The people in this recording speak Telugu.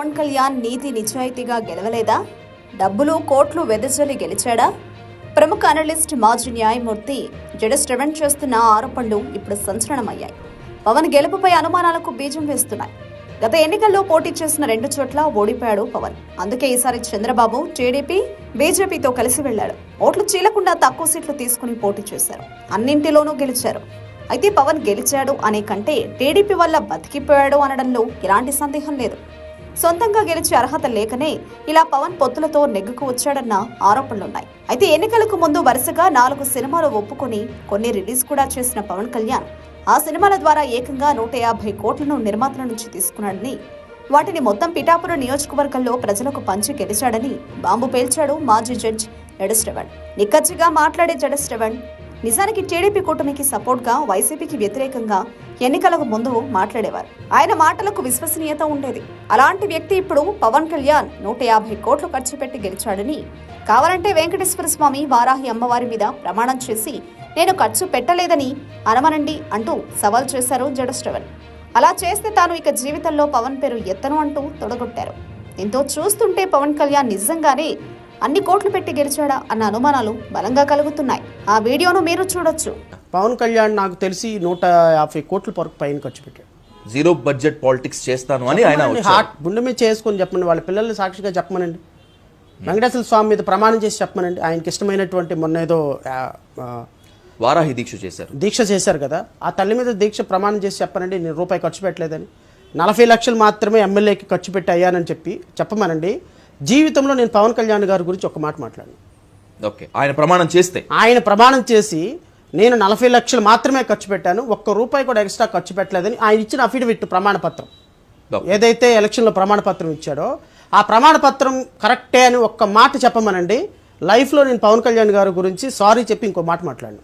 పవన్ కళ్యాణ్ నీతి నిజాయితీగా గెలవలేదా? డబ్బులు కోట్లు వెదజల్లి గెలిచాడా? ప్రముఖ అనలిస్ట్ మాజీ న్యాయమూర్తి జడశ్రవణ్ చేస్తున్న ఆరోపణలు ఇప్పుడు సంచలనమయ్యాయి. పవన్ గెలుపుపై అనుమానాలకు బీజం వేస్తున్నాయి. గత ఎన్నికల్లో పోటీ చేసిన 2 చోట్ల ఓడిపోయాడు పవన్. అందుకే ఈసారి చంద్రబాబు, టీడీపీ, బీజేపీతో కలిసి వెళ్లాడు. ఓట్లు చీలకుండా తక్కువ సీట్లు తీసుకుని పోటీ చేశారు. అన్నింటిలోనూ గెలిచారు. అయితే పవన్ గెలిచాడు అనే కంటే టీడీపీ వల్ల బతికిపోయాడు అనడంలో ఎలాంటి సందేహం లేదు. సొంతంగా గెలిచే అర్హత లేకనే ఇలా పవన్ పొత్తులతో నెగ్గుకు వచ్చాడన్న ఆరోపణలున్నాయి. అయితే ఎన్నికలకు ముందు వరుసగా 4 సినిమాలు ఒప్పుకొని కొన్ని రిలీజ్ కూడా చేసిన పవన్ కళ్యాణ్ ఆ సినిమాల ద్వారా ఏకంగా 150 కోట్లను నిర్మాతల నుంచి తీసుకున్నాడని, వాటిని మొత్తం పిఠాపురం నియోజకవర్గంలో ప్రజలకు పంచి గెలిచాడని బాంబు పేల్చాడు మాజీ జడ్జ్ జడశ్రవణ్. నిక్కచ్చిగా మాట్లాడే జడశ్రవణ్ నిజానికి టీడీపీ కూటమికి సపోర్ట్గా, వైసీపీకి వ్యతిరేకంగా ఎన్నికలకు ముందు మాట్లాడేవారు. ఆయన మాటలకు విశ్వసనీయత ఉండేది. అలాంటి వ్యక్తి ఇప్పుడు పవన్ కళ్యాణ్ 150 కోట్లు ఖర్చు పెట్టి గెలిచాడని, కావాలంటే వెంకటేశ్వర స్వామి, వారాహి అమ్మవారి మీద ప్రమాణం చేసి నేను ఖర్చు పెట్టలేదని అనమనండి అంటూ సవాల్ చేశారు జడశ్రవణ్. అలా చేస్తే తాను ఇక జీవితంలో పవన్ పేరు ఎత్తను అంటూ తొడగొట్టారు. దీంతో చూస్తుంటే పవన్ కళ్యాణ్ నిజంగానే అన్ని కోట్లు పెట్టి గెలిచాడా అన్న అనుమానాలు బలంగా కలుగుతున్నాయి. ఆ వీడియోను మీరు చూడొచ్చు. పవన్ కళ్యాణ్ నాకు తెలిసి 150 కోట్ల పైన ఖర్చు పెట్టాడు. జీరో బడ్జెట్ పాలిటిక్స్ చేస్తాను అని ఆయన హార్ట్ గుండె మీద చేసుకొని చెప్పండి. వాళ్ళ పిల్లల్ని సాక్షిగా చెప్పమనండి. వెంకటేశ్వర స్వామి మీద ప్రమాణం చేసి చెప్పమనండి. ఆయనకి ఇష్టమైనటువంటి మొన్న ఏదో వారాహి దీక్ష చేశారు కదా, ఆ తల్లి మీద దీక్ష ప్రమాణం చేసి చెప్పనండి నేను రూపాయి ఖర్చు పెట్టలేదని. 40 లక్షలు మాత్రమే ఎమ్మెల్యేకి ఖర్చు పెట్టి అయ్యానని చెప్పమనండి. జీవితంలో నేను పవన్ కళ్యాణ్ గారి గురించి ఒక మాట మాట్లాడాను. ఓకే, ఆయన ప్రమాణం చేసి నేను 40 లక్షలు మాత్రమే ఖర్చు పెట్టాను, ఒక్క రూపాయి కూడా ఎక్స్ట్రా ఖర్చు పెట్టలేదని ఆయన ఇచ్చిన అఫిడవిట్ ప్రమాణపత్రం ఏదైతే ఎలక్షన్లో ప్రమాణపత్రం ఇచ్చాడో ఆ ప్రమాణపత్రం కరెక్టే అని ఒక్క మాట చెప్పమనండి. లైఫ్లో నేను పవన్ కళ్యాణ్ గారి గురించి సారీ చెప్పి ఇంకో మాట మాట్లాడాను.